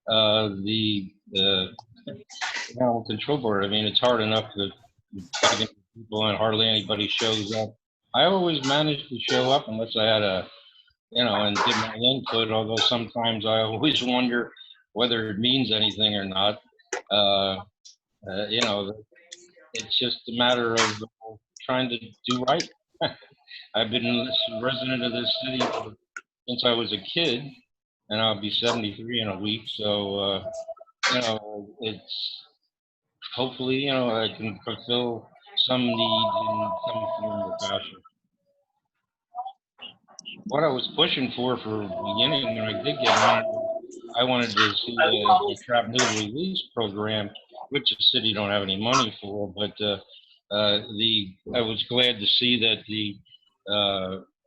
the animal control board. I mean, it's hard enough to get people and hardly anybody shows up. I always manage to show up unless I had a, and give my input, although sometimes I always wonder whether it means anything or not. It's just a matter of trying to do right. I've been a resident of this city since I was a kid, and I'll be 73 in a week. So, it's hopefully, I can fulfill some needs in some form or fashion. What I was pushing for the beginning when I did get on, I wanted to see the trap neuter release program, which the city don't have any money for, but I was glad to see that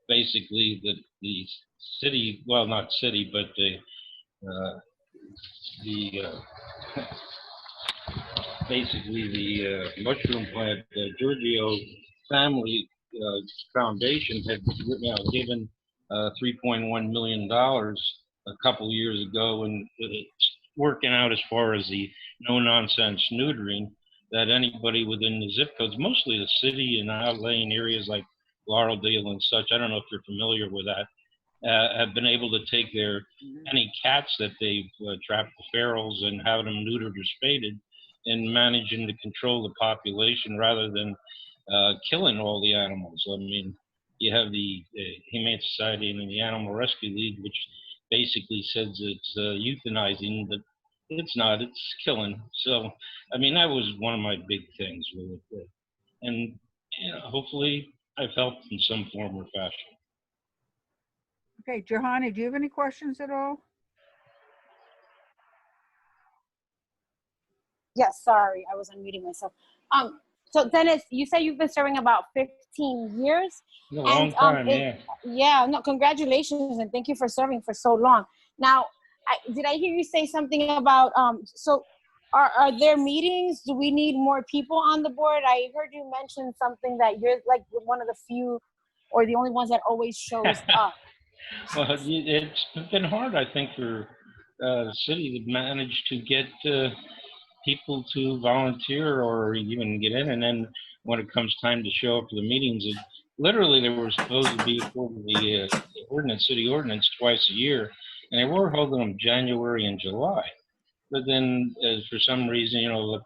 basically the city, well, not city, but basically the mushroom plant, the Giorgio family foundation had given $3.1 million a couple years ago, and it's working out as far as the no-nonsense neutering, that anybody within the zip codes, mostly the city and outlying areas like Laureldale and such, I don't know if you're familiar with that, have been able to take any cats that they've trapped the ferals and have them neutered or spaded, and managing to control the population rather than killing all the animals. I mean, you have the Humane Society and the Animal Rescue League, which basically says it's euthanizing, but it's not, it's killing. So, I mean, that was one of my big things with it. And hopefully I've helped in some form or fashion. Okay, Johanny, do you have any questions at all? Yes, sorry, I was unmuting myself. So Dennis, you say you've been serving about 15 years? A long time, yeah. Yeah, no, congratulations, and thank you for serving for so long. Now, did I hear you say something about, so are there meetings? Do we need more people on the board? I heard you mention something that you're like one of the few or the only ones that always shows up. Well, it's been hard, I think, for the city to manage to get people to volunteer or even get in. And then when it comes time to show up for the meetings, literally they were supposed to be according to the city ordinance twice a year, and they were holding them January and July. But then for some reason,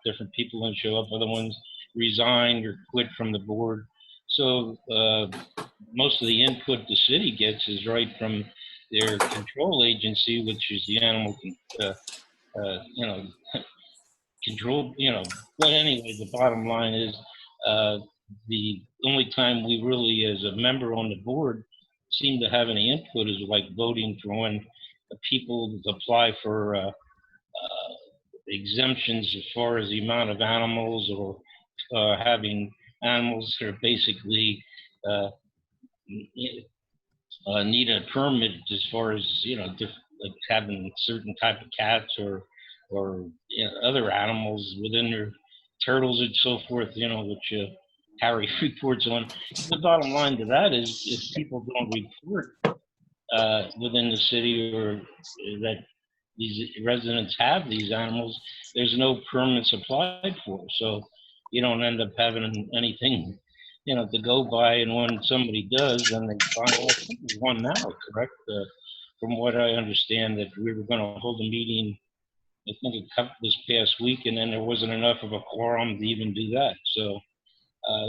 different people didn't show up, other ones resigned or quit from the board. So most of the input the city gets is right from their control agency, which is the animal control, but anyway, the bottom line is the only time we really, as a member on the board, seem to have any input is like voting for when the people apply for exemptions as far as the amount of animals, or having animals that are basically need a permit as far as, like having certain type of cats or other animals within their turtles and so forth, which Harry reports on. The bottom line to that is if people don't report within the city or that these residents have these animals, there's no permits applied for. So you don't end up having anything, to go by. And when somebody does, then they find, I think there's one now, correct? From what I understand, that we were going to hold a meeting, I think this past week, and then there wasn't enough of a quorum to even do that. So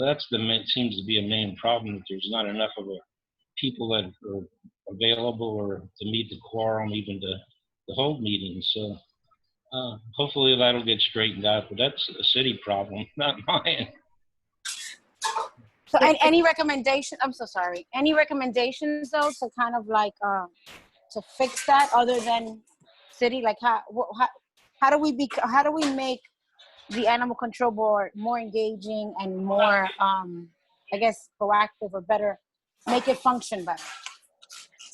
that's seems to be a main problem, that there's not enough of people that are available or to meet the quorum even to hold meetings. So hopefully that'll get straightened out, but that's a city problem, not mine. So any recommendations? I'm so sorry. Any recommendations though to kind of like to fix that, other than city? Like how do we make the animal control board more engaging and more I guess proactive, or better, make it function better?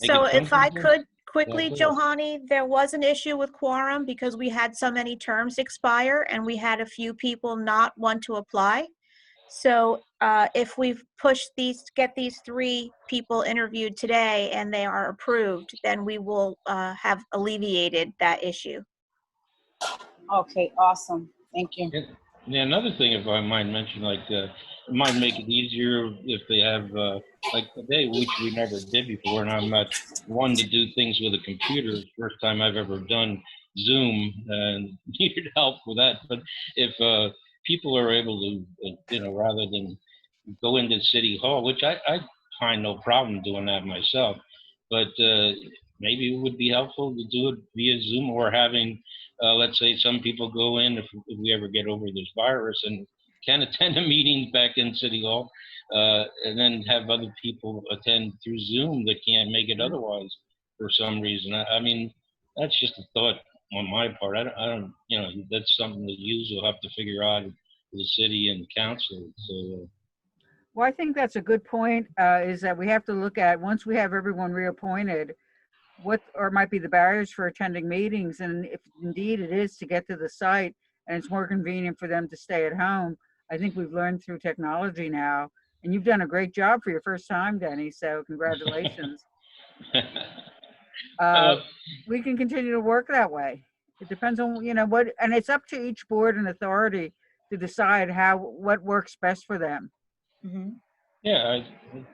So if I could quickly, Johanny, there was an issue with quorum because we had so many terms expire and we had a few people not want to apply. So if we've get these 3 people interviewed today and they are approved, then we will have alleviated that issue. Okay, awesome. Thank you. Yeah, another thing, if I might mention, like, it might make it easier if they have, like today, which we never did before, and I'm not one to do things with a computer. First time I've ever done Zoom and needed help with that. But if people are able to, rather than go into City Hall, which I find no problem doing that myself, but maybe it would be helpful to do it via Zoom, or having, let's say some people go in, if we ever get over this virus, and can attend a meeting back in City Hall, and then have other people attend through Zoom that can't make it otherwise for some reason. I mean, that's just a thought on my part. I don't, that's something that you will have to figure out with the city and council. So, Well, I think that's a good point, is that we have to look at, once we have everyone reappointed, what or might be the barriers for attending meetings. And if indeed it is to get to the site and it's more convenient for them to stay at home, I think we've learned through technology now. And you've done a great job for your first time, Denny, so congratulations. We can continue to work that way. It depends on, what, and it's up to each board and authority to decide what works best for them. Yeah, I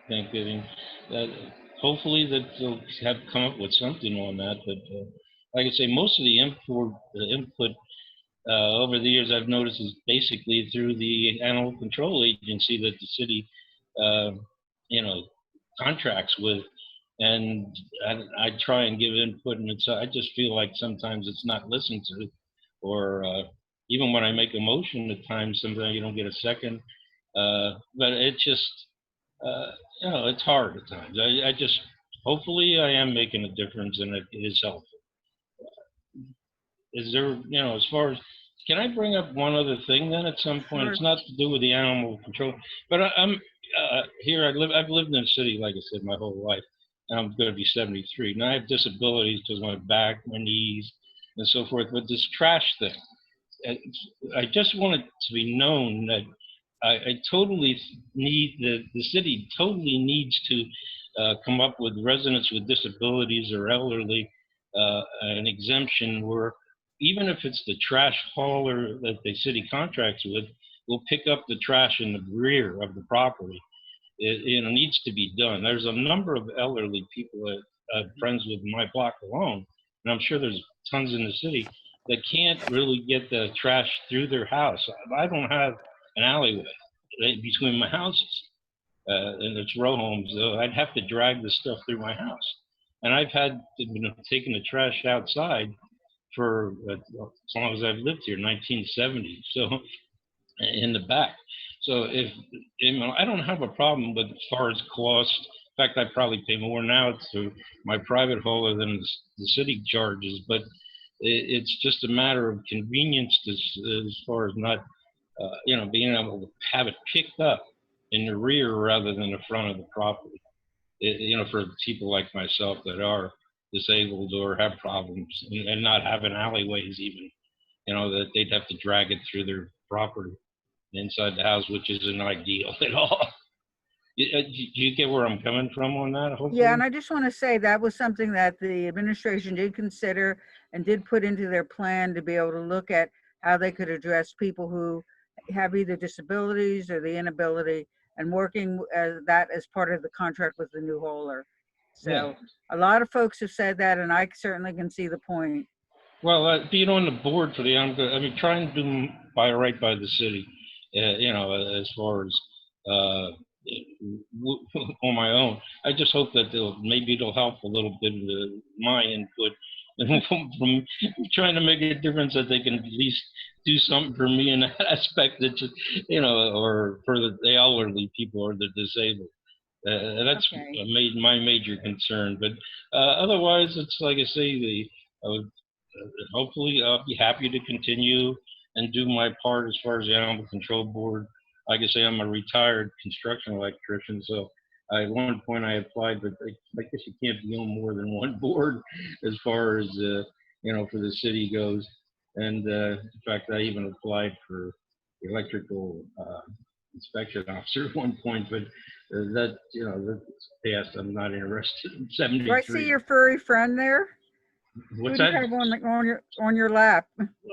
think that hopefully that they'll have come up with something on that. But like I say, most of the input over the years I've noticed is basically through the animal control agency that the city, contracts with, and I try and give input, and I just feel like sometimes it's not listened to, or even when I make a motion, at times sometimes you don't get a second. But it's just, it's hard at times. I just, hopefully I am making a difference, and it is helpful. Is there, as far as, can I bring up one other thing then at some point? Sure. It's not to do with the animal control, but I'm here. I've lived in the city, like I said, my whole life. And I'm going to be 73. Now I have disabilities because of my back, my knees, and so forth. But this trash thing, I just want it to be known that I totally need, the city totally needs to come up with residents with disabilities or elderly an exemption where, even if it's the trash hauler that the city contracts with, will pick up the trash in the rear of the property. It needs to be done. There's a number of elderly people that I'm friends with in my block alone, and I'm sure there's tons in the city that can't really get the trash through their house. I don't have an alleyway between my houses, and it's row homes. I'd have to drag the stuff through my house, and I've had taken the trash outside for as long as I've lived here, 1970. So in the back. So if I don't have a problem with as far as cost. In fact, I probably pay more now to my private hauler than the city charges. But it's just a matter of convenience as far as not, being able to have it picked up in the rear rather than the front of the property. For people like myself that are disabled or have problems and not having alleyways even, that they'd have to drag it through their property inside the house, which isn't ideal at all. Do you get where I'm coming from on that? Hopefully? Yeah, and I just want to say that was something that the administration did consider and did put into their plan, to be able to look at how they could address people who have either disabilities or the inability, and working that as part of the contract with the new hauler. So Yeah. A lot of folks have said that, and I certainly can see the point. Well, being on the board for trying to do right by the city, as far as on my own. I just hope that maybe it'll help a little bit with my input from trying to make a difference, that they can at least do something for me in that aspect, that or for the elderly people or the disabled. That's Okay. my major concern. But otherwise, it's like I say, hopefully I'll be happy to continue and do my part as far as the animal control board. Like I say, I'm a retired construction electrician, so at one point I applied, but I guess you can't be on more than one board as far as for the city goes. And in fact, I even applied for the electrical inspection officer at one point, but that's passed. I'm not interested in 73. Do I see your furry friend there? Who What's do you that? have on your lap?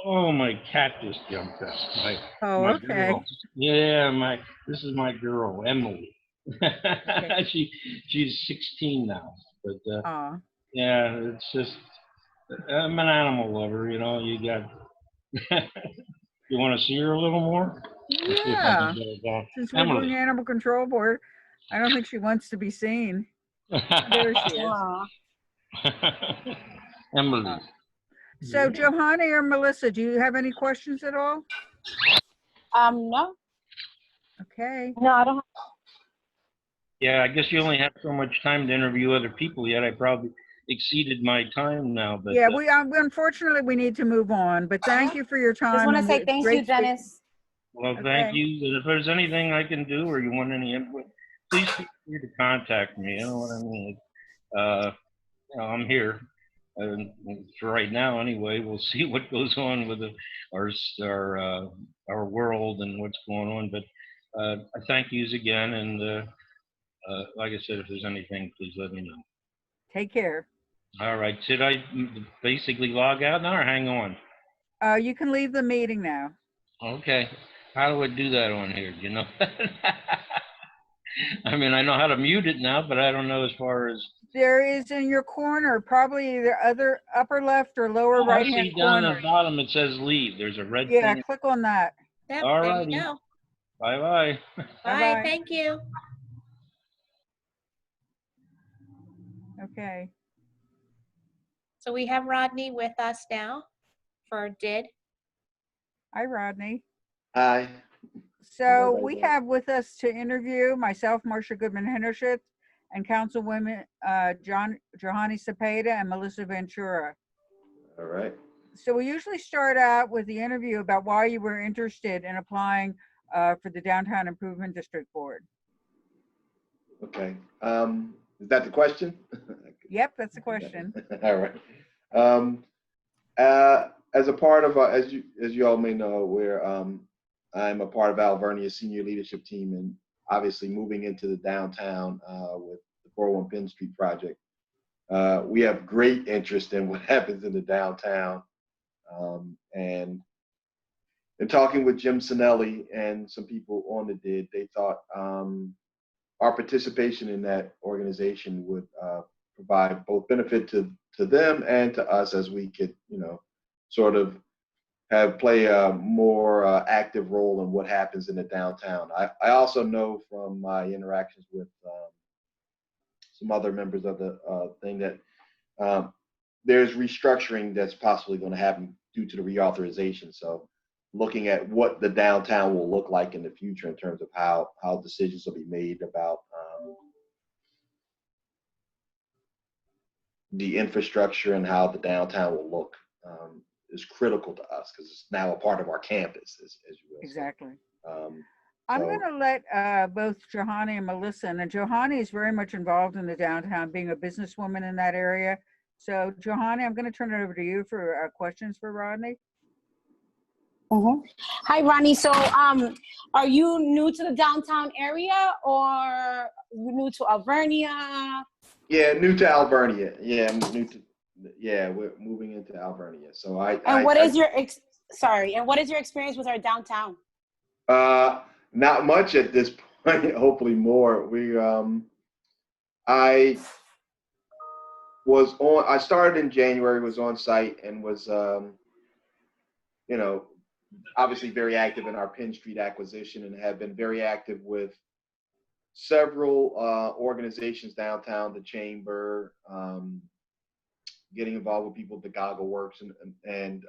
Oh, my cat just jumped out. Oh, My okay. girl. Yeah, this is my girl, Emily. Okay. She's 16 now, but Aw. yeah, it's just I'm an animal lover, you know. You got you want to see her a little more? Let's see if I can Yeah. get her down. Since we're doing Emily. animal control board, I don't think she wants to be seen. There she is. Aw. Emily. So Johanny or Melissa, do you have any questions at all? No, Okay. no, I don't. Yeah, I guess you only have so much time to interview other people yet. I probably exceeded my time now, but Yeah, unfortunately we need to move on, but thank you for your time. Just want to and say it's thank great you, Dennis. well, thank Okay. you. And if there's anything I can do or you want any input, please feel free to contact me. You know what I mean? You know, I'm here. And for right now, anyway, we'll see what goes on with our world and what's going on. But I thank yous again, and like I said, if there's anything, please let me know. Take care. All right. Should I basically log out now or hang on? You can leave the meeting now. Okay. How do I do that on here? Do you know? I mean, I know how to mute it now, but I don't know as far as. There is in your corner, probably either upper left or lower Oh, I right-hand see down corner. the bottom it says leave. There's a red Yeah, thing. click on that. Yep, All there righty. you go. Bye-bye. Bye, Bye-bye. thank you. Okay. So we have Rodney with us now for DID. Hi, Rodney. Hi. So we have with us to interview myself, Marcia Goodman-Hendershot, and Councilwomen Johanny Cepeda and Melissa Ventura. All right. So we usually start out with the interview about why you were interested in applying for the Downtown Improvement District Board. Okay. Is that the question? Yep, that's the question. All right. As a part of, as you all may know, I'm a part of Alvernia's senior leadership team, and obviously moving into the downtown with the 401 Penn Street project. We have great interest in what happens in the downtown, and in talking with Jim Sinelli and some people on the DID, they thought our participation in that organization would provide both benefit to them and to us, as we could, sort of play a more active role in what happens in the downtown. I also know from my interactions with some other members of the thing that there's restructuring that's possibly going to happen due to the reauthorization. So looking at what the downtown will look like in the future in terms of how decisions will be made about the infrastructure and how the downtown will look is critical to us, because it's now a part of our campus, as you will. Exactly. I'm I'm going to let both Johanny and Melissa, and Johanny is very much involved in the downtown, being a businesswoman in that area. So Johanny, I'm going to turn it over to you for questions for Rodney. Hi, Ronnie. So, are you new to the downtown area, or you new to Alvernia? Yeah, new to Alvernia. Yeah, I'm new to. Yeah, we're moving into Alvernia. So what is your experience with our downtown? Not much at this point. Hopefully more. I started in January, was on site, and was obviously very active in our Penn Street acquisition, and have been very active with several organizations downtown, the Chamber, getting involved with people at the Goggle Works, and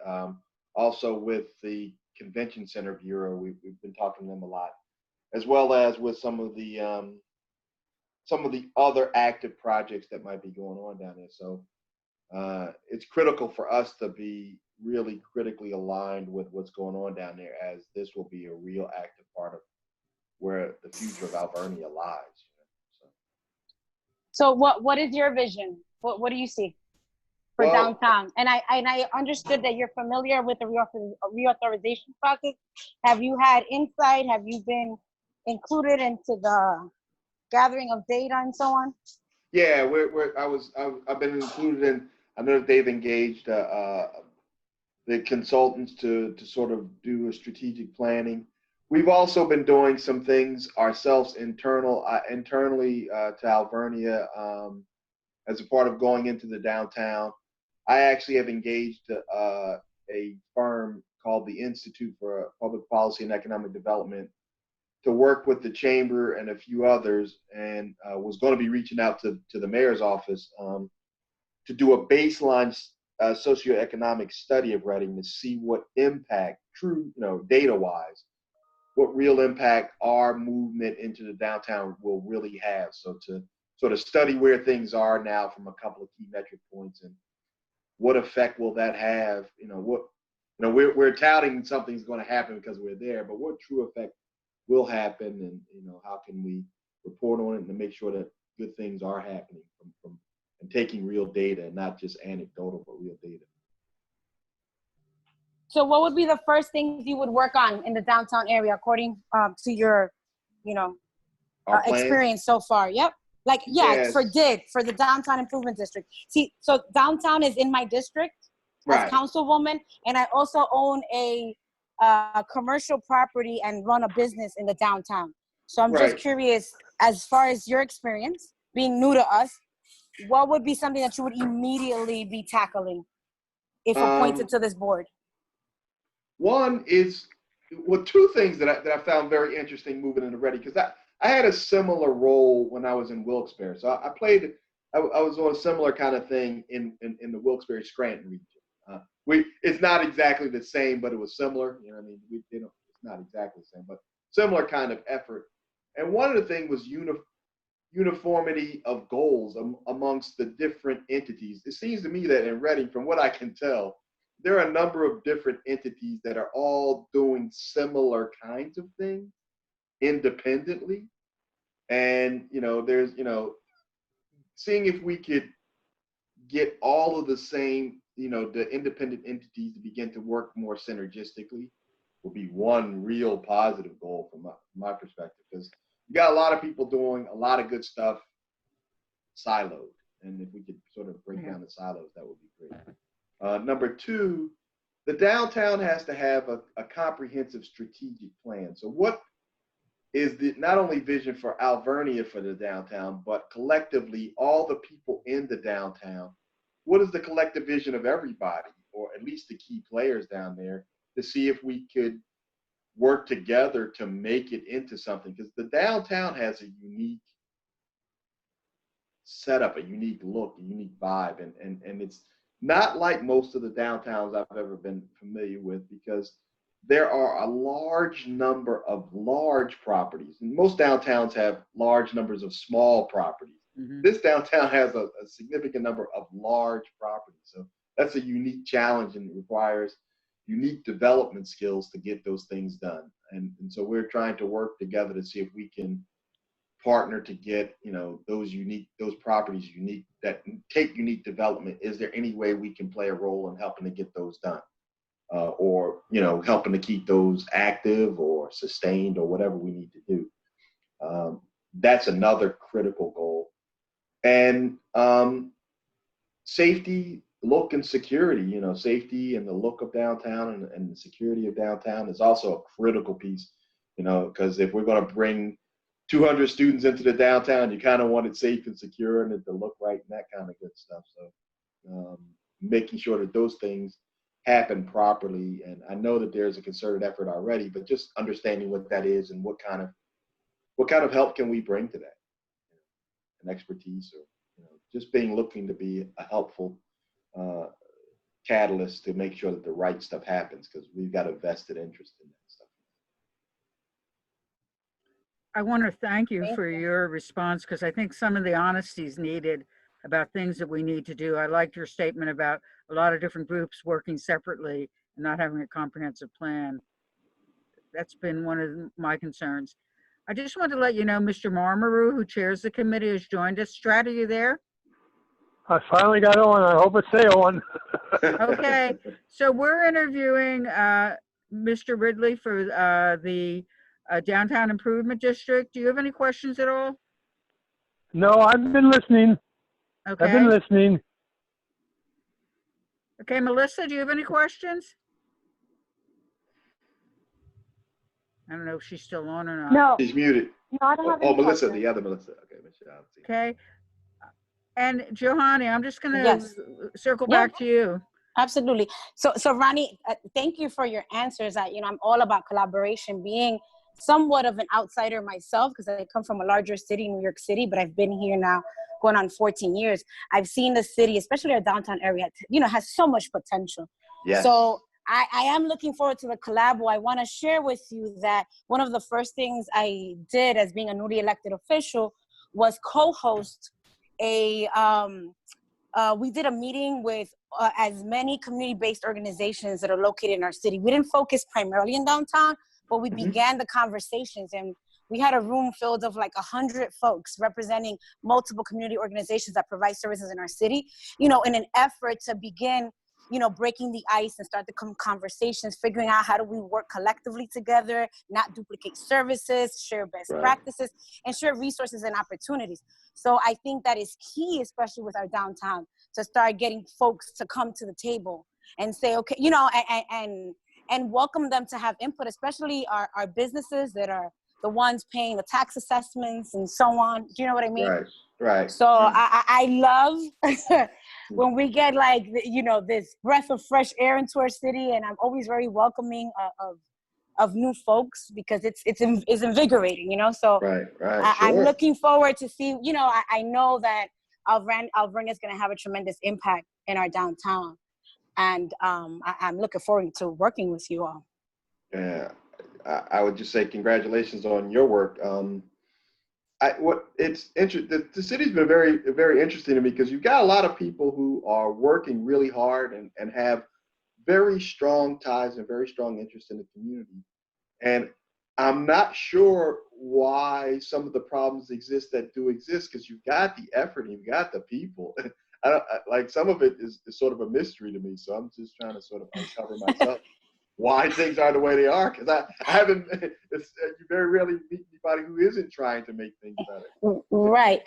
also with the Convention Center Bureau. We've been talking to them a lot, as well as with some of the other active projects that might be going on down there. So it's critical for us to be really critically aligned with what's going on down there, as this will be a real active part of where the future of Alvernia lies. So what is your vision? What do you see for downtown? And I understood that you're familiar with the reauthorization process. Have you had insight? Have you been included into the gathering of data and so on? Yeah, I've been included in I know that they've engaged the consultants to sort of do a strategic planning. We've also been doing some things ourselves internally to Alvernia as a part of going into the downtown. I actually have engaged a firm called the Institute for Public Policy and Economic Development to work with the chamber and a few others, and was going to be reaching out to the mayor's office to do a baseline socioeconomic study of Reading to see what impact, true, data-wise, what real impact our movement into the downtown will really have. So to sort of study where things are now from a couple of key metric points, and what effect will that have? We're touting something's going to happen because we're there, but what true effect will happen, and how can we report on it and make sure that good things are happening from and taking real data, not just anecdotal, but real data. So what would be the first things you would work on in the downtown area according to your, experience so far? Yep. Like, Yes. for the downtown improvement district. See, so downtown is in my district as Right. councilwoman, and I also own a commercial property and run a business in the downtown. So I'm just Right. curious, as far as your experience being new to us, what would be something that you would immediately be tackling if appointed to this board? One is, two things that I found very interesting moving into Reading, because I had a similar role when I was in Wilkes-Barre. So I was on a similar kind of thing in the Wilkes-Barre Scranton region. It's not exactly the same, but it was similar. It's not exactly the same, but similar kind of effort. And one of the things was uniformity of goals amongst the different entities. It seems to me that in Reading, from what I can tell, there are a number of different entities that are all doing similar kinds of things independently. And, there's, seeing if we could get all of the same, the independent entities to begin to work more synergistically will be one real positive goal from my perspective, because you got a lot of people doing a lot of good stuff siloed. And if we could sort of break down the silos, that would be great. Number two, the downtown has to have a comprehensive strategic plan. So what is the not only vision for Alvernia for the downtown, but collectively all the people in the downtown? What is the collective vision of everybody, or at least the key players down there, to see if we could work together to make it into something? Because the downtown has a unique setup, a unique look, a unique vibe, and it's not like most of the downtowns I've ever been familiar with, because there are a large number of large properties. And most downtowns have large numbers of small properties. Mm-hmm. This downtown has a significant number of large properties. So that's a unique challenge, and it requires unique development skills to get those things done. And so we're trying to work together to see if we can partner to get, those properties unique, that take unique development. Is there any way we can play a role in helping to get those done? Or helping to keep those active or sustained, or whatever we need to do. That's another critical goal. And safety, look, and security. Safety and the look of downtown and the security of downtown is also a critical piece. Because if we're going to bring 200 students into the downtown, you kind of want it safe and secure, and it to look right, and that kind of good stuff. So making sure that those things happen properly. And I know that there's a concerted effort already, but just understanding what that is and what kind of help can we bring to that, an expertise, or just looking to be a helpful catalyst to make sure that the right stuff happens, because we've got a vested interest in that stuff. I want to thank you for your response, because I think some of the honesty is needed about things that we need to do. I liked your statement about a lot of different groups working separately and not having a comprehensive plan. That's been one of my concerns. I just want to let you know, Mr. Marmaru, who chairs the committee, has joined us. Strat, are you there? I finally got on. I hope it stay on. Okay, so we're interviewing Mr. Ridley for the Downtown Improvement District. Do you have any questions at all? No, I've been listening. Okay. I've been listening. Okay, Melissa, do you have any questions? I don't know if she's still on or not. No, She's muted. no, I don't have Oh, any Melissa, questions. the other Melissa. Okay, Michelle. Okay. And Johanny, I'm just gonna Yes. circle Yeah. back to you. Absolutely. So Ronnie, thank you for your answers. I'm all about collaboration. Being somewhat of an outsider myself, because I come from a larger city, New York City, but I've been here now going on 14 years. I've seen the city, especially our downtown area, has so much potential. Yes. So I am looking forward to the collab. I want to share with you that one of the first things I did as being a newly elected official was co-host we did a meeting with as many community-based organizations that are located in our city. We didn't focus primarily in downtown, but we began the conversations, and we had a room filled of like 100 folks representing multiple community organizations that provide services in our city, in an effort to begin, breaking the ice and start the conversations, figuring out how do we work collectively together, not duplicate services, share best practices, and share resources and opportunities. So I think that is key, especially with our downtown, to start getting folks to come to the table and say, okay, and welcome them to have input, especially our businesses that are the ones paying the tax assessments and so on. Do you know what I mean? Right. So I love when we get like, this breath of fresh air into our city, and I'm always very welcoming of new folks because it's invigorating, So Right. I'm looking forward to see, I know that Alvernia is going to have a tremendous impact in our downtown. And I'm looking forward to working with you all. Yeah, I would just say congratulations on your work. It's interesting. The city's been very, very interesting to me because you've got a lot of people who are working really hard and have very strong ties and very strong interest in the community. And I'm not sure why some of the problems exist that do exist, because you've got the effort and you've got the people. Like some of it is sort of a mystery to me. So I'm just trying to sort of uncover myself why things are the way they are. Because I haven't, you very rarely meet anybody who isn't trying to make things better. Right.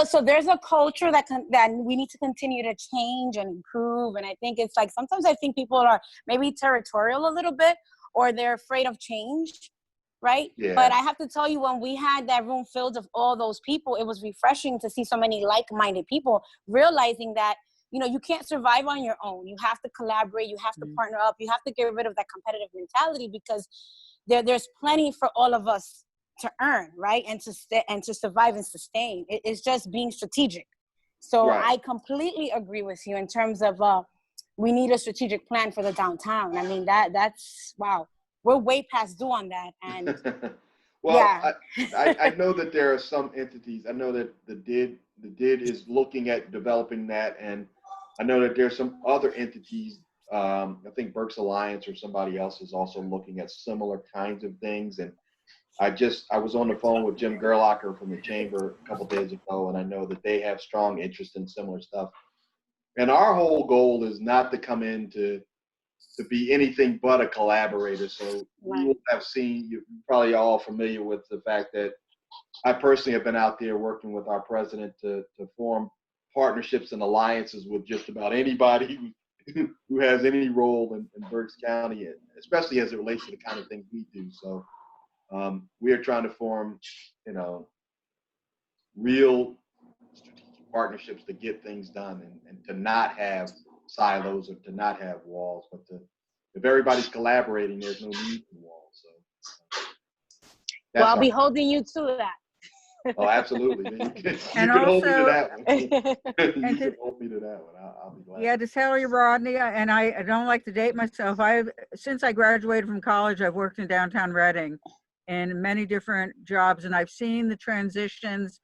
So there's a culture that we need to continue to change and improve. And I think it's like, sometimes I think people are maybe territorial a little bit, or they're afraid of change. Right. Yeah. But I have to tell you, when we had that room filled of all those people, it was refreshing to see so many like-minded people realizing that, you can't survive on your own. You have to collaborate. You have to partner up. You have to get rid of that competitive mentality, because there's plenty for all of us to earn, right? And to survive and sustain. It's just being strategic. So I completely agree with you in terms of we need a strategic plan for the downtown. I mean, that's wow. We're way past due on that. And well, yeah. I know that there are some entities. I know that the DID is looking at developing that, and I know that there's some other entities. I think Burke's Alliance or somebody else is also looking at similar kinds of things. And I was on the phone with Jim Gerlacher from the Chamber a couple of days ago, and I know that they have strong interest in similar stuff. And our whole goal is not to come in to be anything but a collaborator. So we will have seen, you're probably all familiar with the fact that I personally have been out there working with our president to form partnerships and alliances with just about anybody who has any role in Berks County, especially as it relates to the kind of things we do. So we are trying to form, real strategic partnerships to get things done and to not have silos or to not have walls, but if everybody's collaborating, there's no need for walls. So I'll be holding you to that. Oh, absolutely. You can And hold me to also- that one. You And can hold me to that one. I'll be glad. Yeah, to tell you, Rodney, and I don't like to date myself. Since I graduated from college, I've worked in downtown Reading in many different jobs, and I've seen the transitions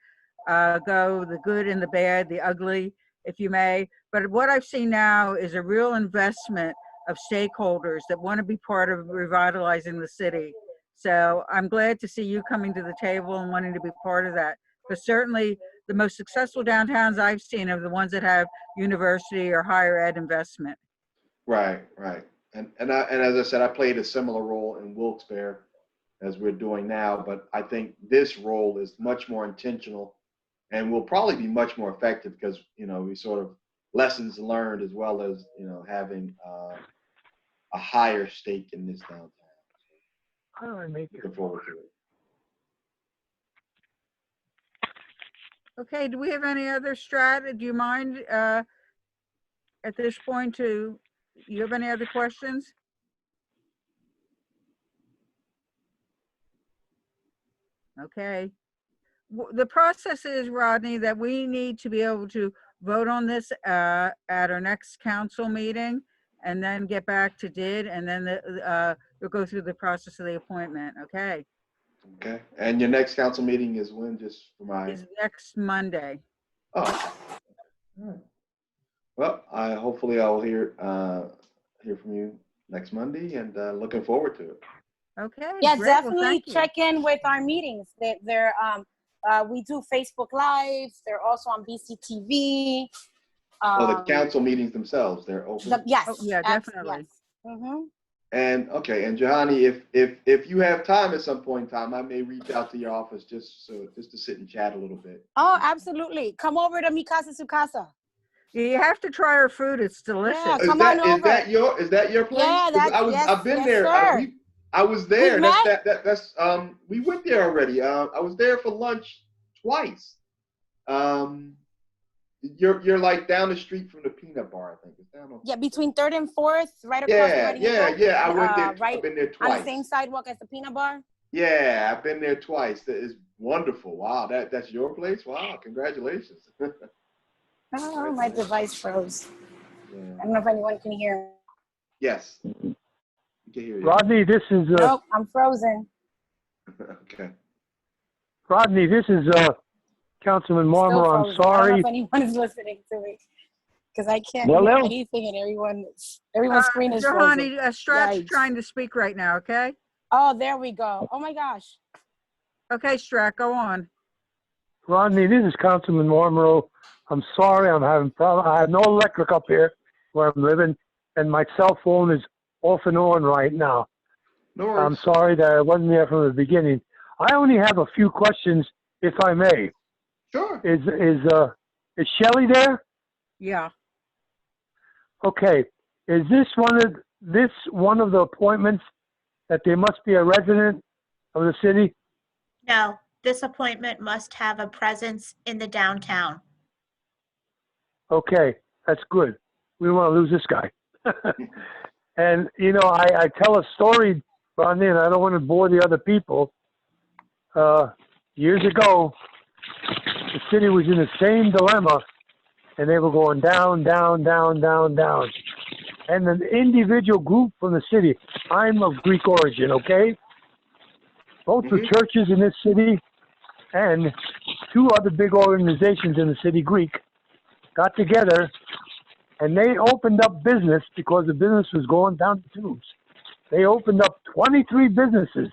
go, the good and the bad, the ugly, if you may. But what I've seen now is a real investment of stakeholders that want to be part of revitalizing the city. So I'm glad to see you coming to the table and wanting to be part of that. Because certainly the most successful downtowns I've seen are the ones that have university or higher ed investment. Right. And as I said, I played a similar role in Wilkes-Barre as we're doing now, but I think this role is much more intentional and will probably be much more effective because, we sort of lessons learned as well as, you know, having a higher stake in this downtown. How do I make it? Looking forward to it. Okay, do we have any other do you mind at this point you have any other questions? Okay. The process is, Rodney, that we need to be able to vote on this at our next council meeting and then get back to DID, and then we'll go through the process of the appointment, okay? Okay. And your next council meeting is when, just for my... Is next Monday. Oh, okay. All right. Well, hopefully I'll hear from you next Monday, and looking forward to it. Okay, Yeah, great. Well, definitely thank you. check in with our meetings. We do Facebook Live. They're also on BCTV. Oh, the council meetings themselves, they're open? Yes. Oh, yeah, definitely. Yes. Mm-hmm. And okay, and Johanny, if you have time at some point in time, I may reach out to your office just to sit and chat a little bit. Oh, absolutely. Come over to Mi Casa Su Casa. You have to try our food. It's delicious. Yeah, come on over. Is that your place? Yeah, 'Cause yes, I've been yes, there. sir. I was there. We That's we went there already. I was there for lunch twice. You're like down the street from the peanut bar, I think. It's down on. Yeah, between 3rd and 4th, right across the Reading Eagle. Yeah. I went there. Right I've been there twice. on the same sidewalk as the peanut bar. Yeah, I've been there twice. That is wonderful. Wow, that's your place. Wow, congratulations. Oh, my device froze. Yeah. I don't know if anyone can hear. Yes. You can hear you. Rodney, this is Nope, I'm frozen. Okay. Rodney, this is Councilman Still Marmer. I'm frozen. I don't know sorry. if anyone is listening to me because I can't Well, hear no. anything and everyone's screen is Johanny, frozen. Strat's Yikes. trying to speak right now, okay? Oh, there we go. Oh my gosh. Okay, Strat, go on. Rodney, this is Councilman Marlboro. I'm sorry, I'm having problems. I have no electric up here where I'm living, and my cell phone is off and on right now. No worries. I'm sorry that I wasn't there from the beginning. I only have a few questions, if I may. Sure. Is Shelley there? Yeah. Okay. Is this one of the appointments that they must be a resident of the city? No, this appointment must have a presence in the downtown. Okay, that's good. We don't want to lose this guy. And, you know, I tell a story, Rodney, and I don't want to bore the other people. Years ago, the city was in the same dilemma, and they were going down, down, down, down, down. And an individual group from the city, I'm of Greek origin, okay? Both the churches in this city and two other big organizations in the city, Greek, got together and they opened up business because the business was going down the tubes. They opened up 23 businesses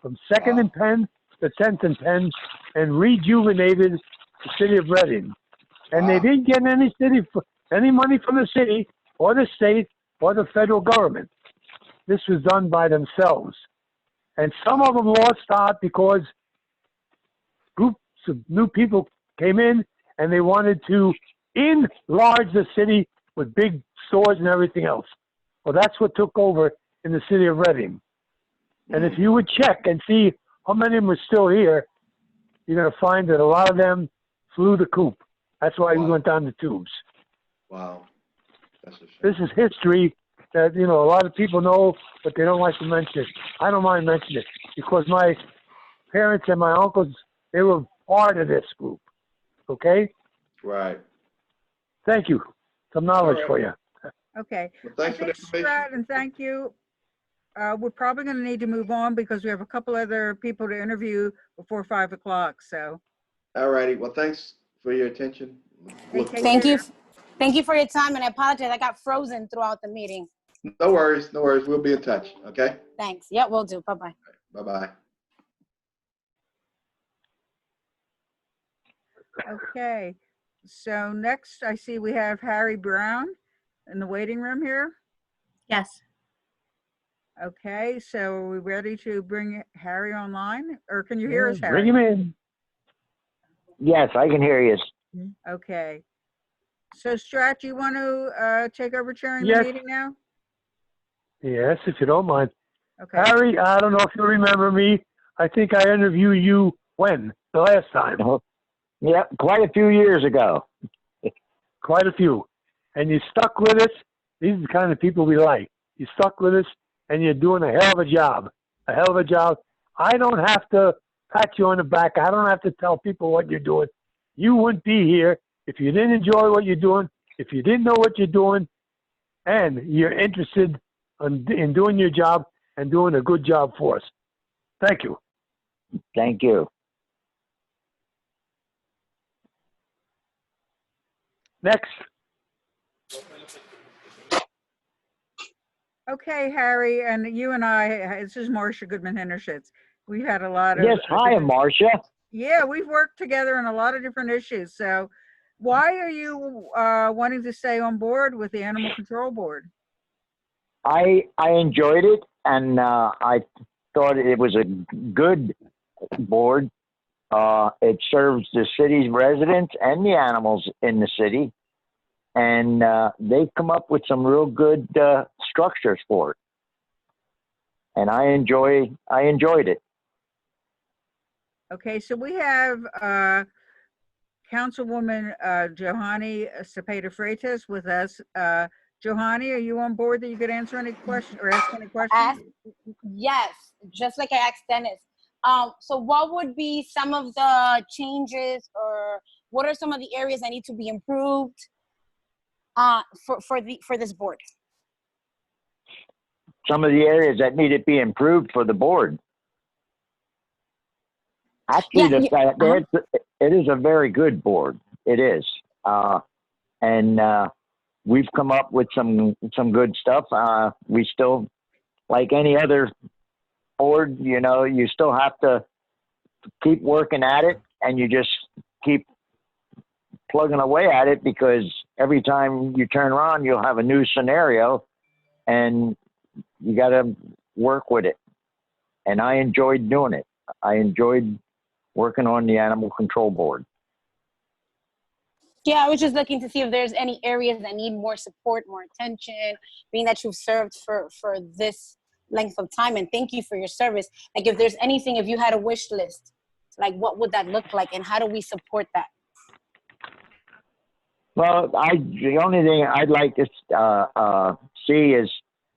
from 2nd and Penn to 10th and Penn and rejuvenated the city of Reading. And they didn't get any money from the city or the state or the federal government. This was done by themselves. And some of them lost out because groups of new people came in and they wanted to enlarge the city with big stores and everything else. Well, that's what took over in the city of Reading. And if you would check and see how many of them are still here, you're going to find that a lot of them flew the coop. That's why we went down the tubes. Wow. That's a shame. This is history that, you know, a lot of people know, but they don't like to mention it. I don't mind mentioning it because my parents and my uncles, they were part of this group. Okay? Right. Thank you. Some knowledge All right. for you. Okay. Well, thanks for the information. Strat, and thank you. We're probably going to need to move on because we have a couple other people to interview before 5 o'clock. So, All righty. Well, thanks for your attention. Hey, take Thank care. you. Thank you for your time, and I apologize. I got frozen throughout the meeting. No worries. No worries. We'll be in touch. Okay. Thanks. Yeah, we'll do. Bye-bye. Bye-bye. Okay. So next I see we have Harry Brown in the waiting room here. Yes. Okay. So are we ready to bring Harry online, or can you hear us, Bring Harry? him in. Yes, I can hear you. Okay. So Strat, do you want to take over chairing the Yes. meeting now? Yes, if you don't mind. Okay. Harry, I don't know if you remember me. I think I interviewed you when? The last time. Yeah, quite a few years ago. Quite a few. And you stuck with us. These are the kind of people we like. You stuck with us, and you're doing a hell of a job. A hell of a job. I don't have to pat you on the back. I don't have to tell people what you're doing. You wouldn't be here if you didn't enjoy what you're doing, if you didn't know what you're doing, and you're interested in doing your job and doing a good job for us. Thank you. Thank you. Next. Okay, Harry, and you and I, this is Marcia Goodman Hendershits. We've had a lot of. Yes, hi, Marcia. Yeah, we've worked together on a lot of different issues. So why are you wanting to stay on board with the Animal Control Board? I enjoyed it, and I thought it was a good board. It serves the city's residents and the animals in the city, and they've come up with some real good structures for it. And I enjoyed it. Okay, so we have Councilwoman Johanny Cepeda-Freitas with us. Johanny, are you on board that you could answer any question or ask any questions? Yes, just like I asked Dennis. So what would be some of the changes, or what are some of the areas that need to be improved for this board? Some of the areas that need to be improved for the board. Actually, it is a very good board. It is, and we've come up with some good stuff. We still, like any other board, you still have to keep working at it, and you just keep plugging away at it, because every time you turn around, you'll have a new scenario, and you got to work with it. And I enjoyed doing it. I enjoyed working on the Animal Control Board. Yeah, I was just looking to see if there's any areas that need more support, more attention, being that you've served for this length of time, and thank you for your service. Like, if there's anything, if you had a wish list, like what would that look like, and how do we support that? Well, the only thing I'd like to see is,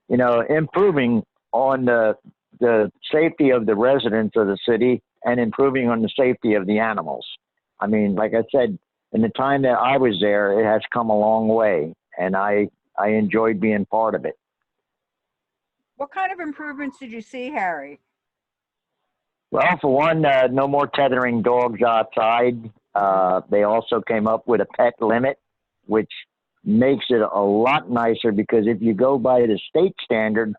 improving on the safety of the residents of the city, and improving on the safety of the animals. I mean, like I said, in the time that I was there, it has come a long way, and I enjoyed being part of it. What kind of improvements did you see, Harry? Well, for one, no more tethering dogs outside. They also came up with a pet limit, which makes it a lot nicer, because if you go by the state standard,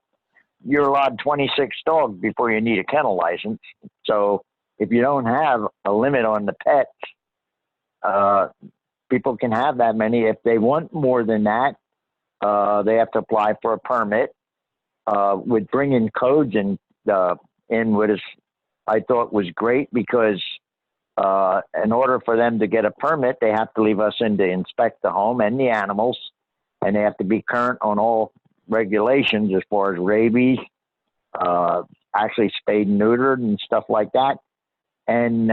you're allowed 26 dogs before you need a kennel license. So if you don't have a limit on the pets, people can have that many. If they want more than that, they have to apply for a permit. With bringing codes in with us, I thought was great, because in order for them to get a permit, they have to leave us in to inspect the home and the animals, and they have to be current on all regulations as far as rabies, actually spayed and neutered and stuff like that. And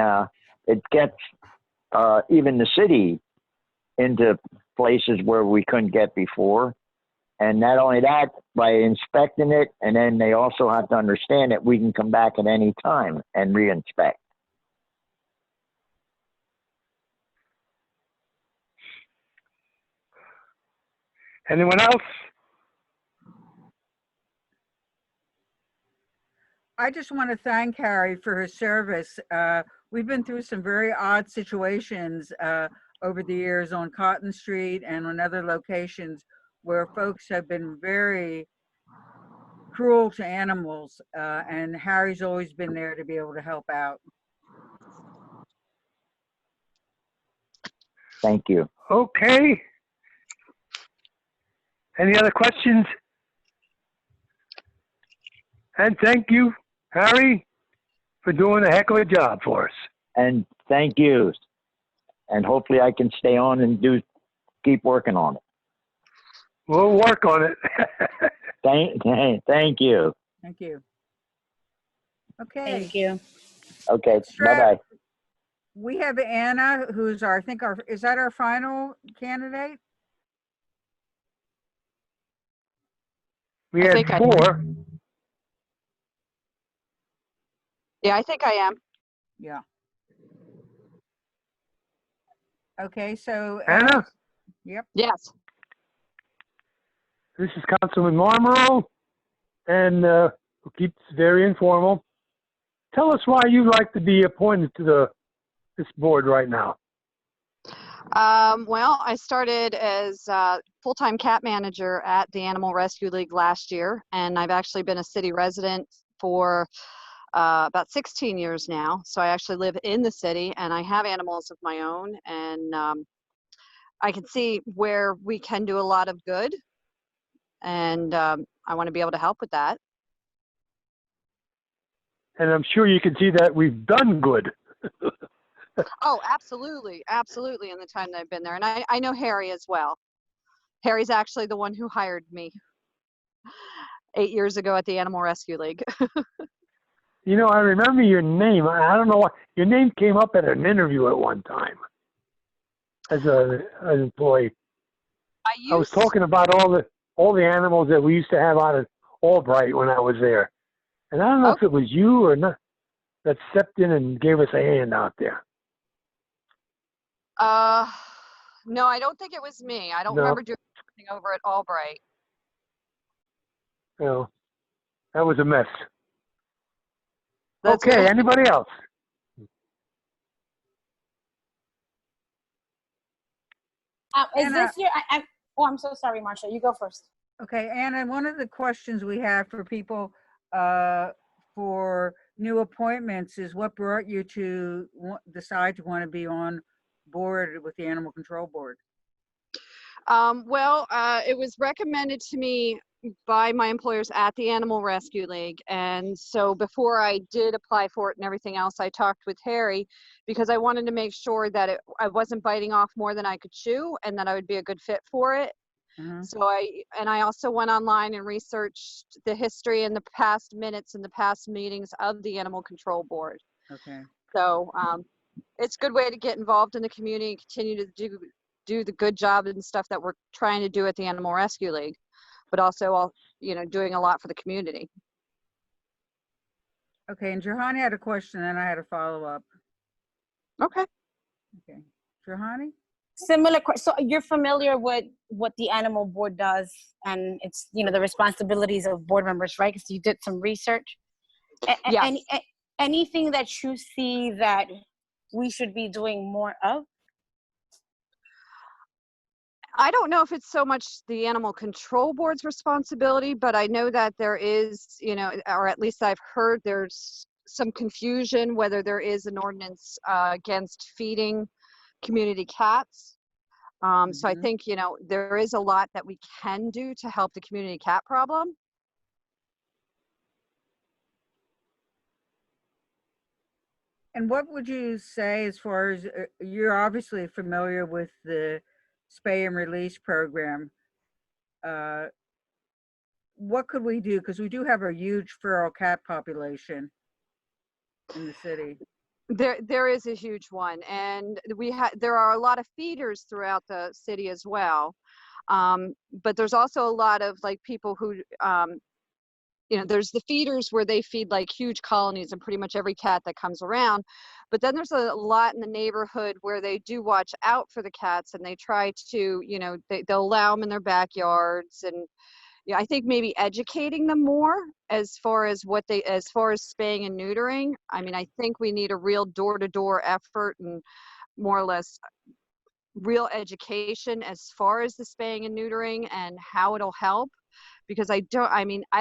it gets even the city into places where we couldn't get before. And not only that, by inspecting it, and then they also have to understand that we can come back at any time and re-inspect. Anyone else? I just want to thank Harry for his service. We've been through some very odd situations over the years on Cotton Street and on other locations where folks have been very cruel to animals, and Harry's always been there to be able to help out. Thank you. Okay. Any other questions? And thank you, Harry, for doing a heck of a job for us. And thank you. And hopefully I can stay on and do keep working on it. We'll work on it. Thank you. Thank you. Okay. Thank you. Okay, Let's try- bye-bye. We have Anna, who's our, I think our, is that our final candidate? We I had think I- 4. Yeah, I think I am. Yeah. Okay, so. Anna? Yep. Yes. This is Councilman Marmoro, and we'll keep it very informal. Tell us why you'd like to be appointed to this board right now. Well, I started as full-time cat manager at the Animal Rescue League last year, and I've actually been a city resident for about 16 years now. So I actually live in the city, and I have animals of my own, and I can see where we can do a lot of good, and I want to be able to help with that. And I'm sure you can see that we've done good. Oh, absolutely, absolutely, in the time that I've been there. And I know Harry as well. Harry's actually the one who hired me 8 years ago at the Animal Rescue League. You know, I remember your name. I don't know why. Your name came up at an interview at one time as an employee. I was talking about all the animals that we used to have out at Albright when I was there. And I don't know if it was you or not that stepped in and gave us a hand out there. No, I don't think it was me. I don't No. remember doing anything over at Albright. You know, that was a mess. That's Okay, good. anybody else? Is Anna. this your, oh, I'm so sorry, Marcia. You go first. Okay, Anna, one of the questions we have for people for new appointments is what brought you to decide to want to be on board with the Animal Control Board? Well, it was recommended to me by my employers at the Animal Rescue League. And so before I did apply for it and everything else, I talked with Harry because I wanted to make sure that I wasn't biting off more than I could chew and that I would be a good fit for it. So I also went online and researched the history and the past minutes and the past meetings of the Animal Control Board. Okay. So it's a good way to get involved in the community, continue to do the good job and stuff that we're trying to do at the Animal Rescue League, but also, doing a lot for the community. Okay, and Johanny had a question, and I had a follow-up. Okay. Okay. Johanny? Similar question. So you're familiar with what the animal board does and it's, the responsibilities of board members, right? Because you did some research. Yes. Anything that you see that we should be doing more of? I don't know if it's so much the Animal Control Board's responsibility, but I know that there is, or at least I've heard there's some confusion whether there is an ordinance against feeding community cats. So I think, there is a lot that we can do to help the community cat problem. And what would you say as far as, you're obviously familiar with the spay and release program. What could we do? Because we do have a huge feral cat population in the city. There is a huge one, and there are a lot of feeders throughout the city as well. But there's also a lot of people who, there's the feeders where they feed huge colonies and pretty much every cat that comes around. But then there's a lot in the neighborhood where they do watch out for the cats and they try to, they'll allow them in their backyards. And I think maybe educating them more as far as spaying and neutering. I mean, I think we need a real door-to-door effort and more or less real education as far as the spaying and neutering and how it'll help. Because I've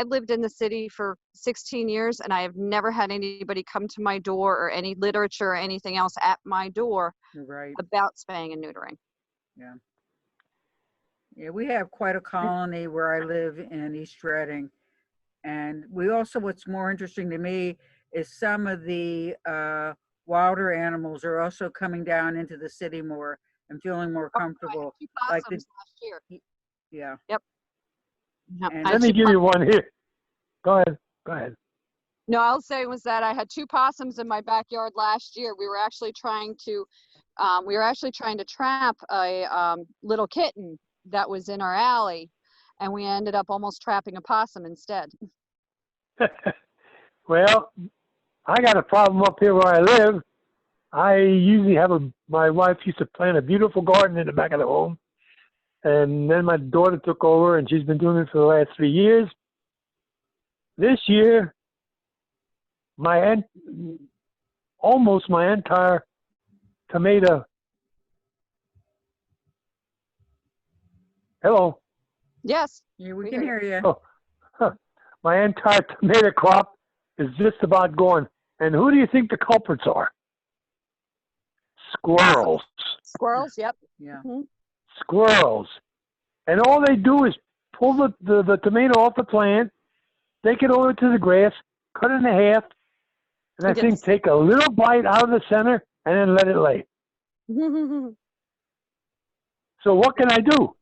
lived in the city for 16 years and I have never had anybody come to my door or any literature or anything else at my door about spaying and neutering. Yeah. Yeah, we have quite a colony where I live in East Reading. And we also, what's more interesting to me is some of the wilder animals are also coming down into the city more. and feeling more Oh, I had comfortable. 2 Like the, possums last year. yeah. Yep, And I Let had me 2 give you one here. Go ahead. Go ahead. No, I'll say was that I had 2 possums in my backyard last year. We were actually trying to trap a little kitten that was in our alley, and we ended up almost trapping a possum instead. Well, I got a problem up here where I live. I usually my wife used to plant a beautiful garden in the back of the home. And then my daughter took over, and she's been doing it for the last 3 years. This year, almost my entire tomato. Hello. Yes. yeah, we We can hear hear you. Oh, my entire tomato crop is just about gone. And who do you think the culprits are? Squirrels. Squirrels. Yep. Yeah. Mhm. Squirrels. And all they do is pull the tomato off the plant, take it over to the grass, cut it in half, and I think Yes. take a little bite out of the center and then let it lay. So what can I do?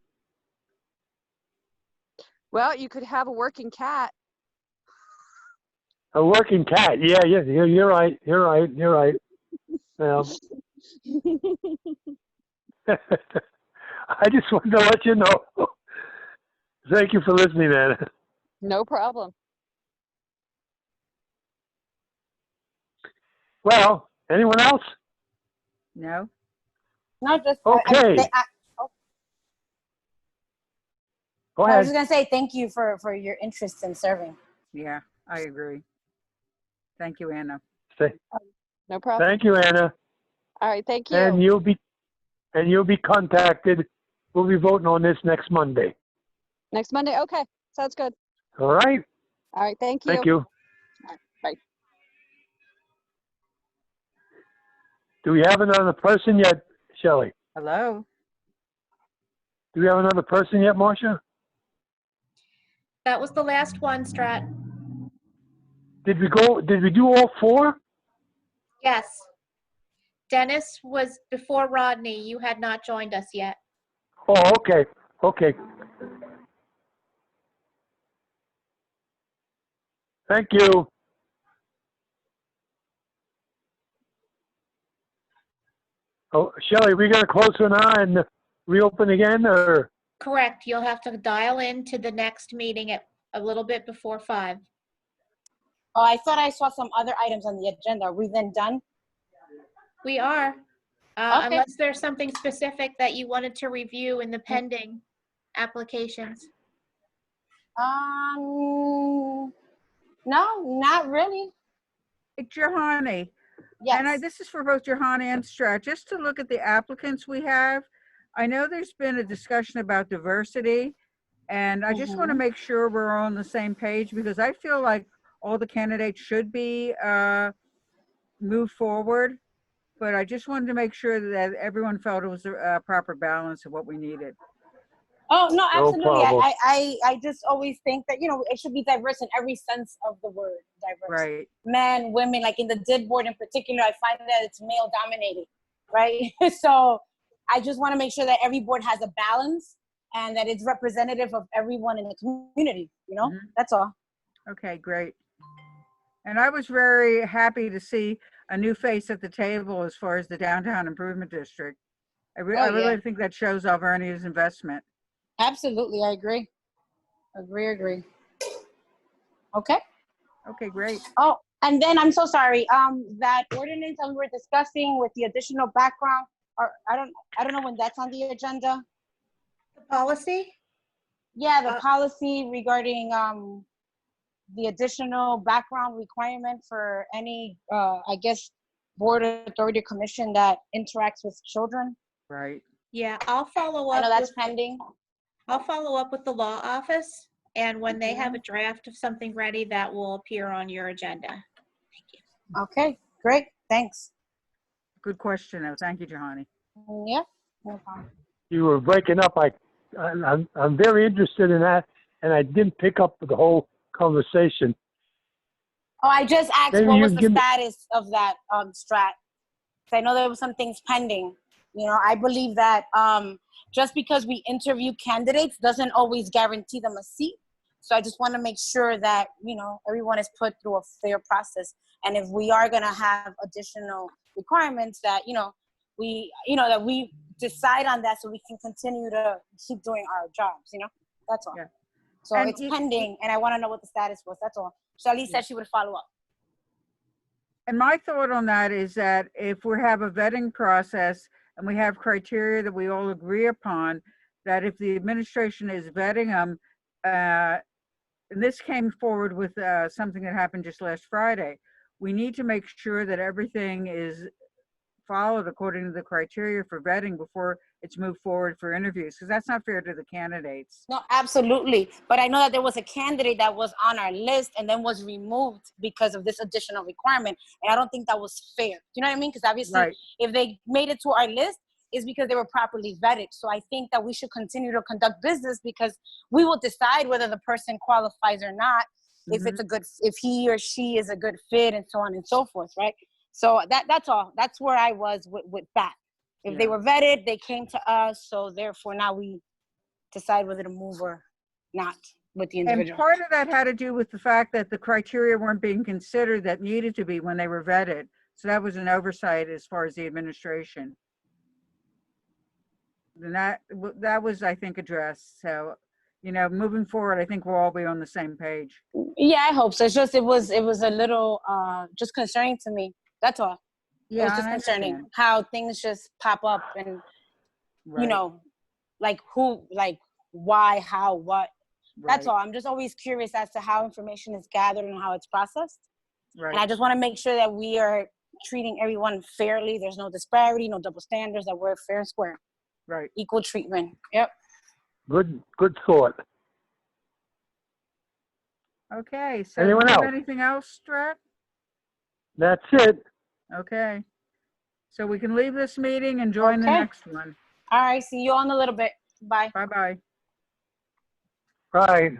Well, you could have a working cat. A working cat. Yeah, you're right. You're right. You're right. Well, I just wanted to let you know. Thank you for listening, Anna. No problem. Well, anyone else? No? No, just Okay. Go I was ahead. just gonna say thank you for your interest in serving. Yeah, I agree. Thank you, Anna. No problem. Thank you, Anna. All right. Thank you. And you'll be contacted. We'll be voting on this next Monday. Next Monday. Okay. Sounds good. All right? All right. Thank you. Thank you. All right, bye. Do we have another person yet, Shelley? Hello? Do we have another person yet, Marcia? That was the last one, Strat. Did we do all 4? Yes. Dennis was before Rodney. You had not joined us yet. Oh, okay. Okay. Thank you. Oh, Shelley, we gonna close for now and reopen again, or? Correct. You'll have to dial in to the next meeting at a little bit before 5. Oh, I thought I saw some other items on the agenda. Are we then done? We are. Okay. Unless there's something specific that you wanted to review in the pending applications. No, not really. Hey, Johanny. Yes. And this is for both Johanny and Strat. Just to look at the applicants we have, I know there's been a discussion about diversity, and I just want to make sure we're all on the same page, because I feel like all the candidates should be moved forward, but I just wanted to make sure that everyone felt it was a proper balance of what we needed. Oh, no, absolutely. problem. I just always think that, it should be diverse in every sense of the word, diverse. Right. Men, women, like in the DID board in particular, I find that it's male dominated, right? So I just want to make sure that every board has a balance and that it's representative of everyone in the community, That's all. Okay, great. And I was very happy to see a new face at the table as far as the Downtown Improvement District. I really think that shows Alvernia's investment. Absolutely, I agree. Agree. Okay. Okay, great. Oh, and then I'm so sorry. That ordinance that we were discussing with the additional background, or I don't know when that's on the agenda. The policy? Yeah, the policy regarding the additional background requirement for any board, authority, or commission that interacts with children. Right. Yeah, I'll follow up. I know that's pending. I'll follow up with the law office, and when they have a draft of something ready, that will appear on your agenda. Thank you. Okay, great. Thanks. Good question, though. Thank you, Johanny. Yeah, no problem. You were breaking up. I'm very interested in that, and I didn't pick up the whole conversation. Oh, I just asked Maybe what you was the give me- status of that strat. 'Cause I know there was some things pending. You know, I believe that just because we interview candidates doesn't always guarantee them a seat. So I just want to make sure that, you know, everyone is put through a fair process. And if we are going to have additional requirements that, that we decide on that so we can continue to keep doing our jobs, you know, that's all. Yeah. So And it's pending, and I want to know what the status was. That's all. Shelly said she would follow up. And my thought on that is that if we have a vetting process and we have criteria that we all agree upon, that if the administration is vetting them, and this came forward with something that happened just last Friday, we need to make sure that everything is followed according to the criteria for vetting before it's moved forward for interviews, because that's not fair to the candidates. No, absolutely. But I know that there was a candidate that was on our list and then was removed because of this additional requirement. And I don't think that was fair. Do you know what I mean? Because obviously, Right. if they made it to our list, it's because they were properly vetted. So I think that we should continue to conduct business because we will decide whether the person qualifies or not, if it's if he or she is a good fit, and so on and so forth, right? So that's all. That's where I was with that. If they were vetted, they came to us. So therefore, now we decide whether to move or not with the And individual. part of that had to do with the fact that the criteria weren't being considered that needed to be when they were vetted. So that was an oversight as far as the administration. And that was, I think, addressed. So, you know, moving forward, I think we'll all be on the same page. Yeah, I hope so. It's just it was a little just concerning to me. That's all. Yeah, It was just and I concerning understand. how things just pop up and Right, you know, like who, like why, how, what. That's right, all. I'm just always curious as to how information is gathered and how it's processed. And I right. just want to make sure that we are treating everyone fairly. There's no disparity, no double standards, that we're fair and square. Right. Equal treatment. Yep. Good thought. Okay, so Anyone do you have else? anything else, Strat? That's it. Okay. So we can leave this meeting and join the Okay. next one. All right. See you all in a little bit. Bye. Bye-bye. Right.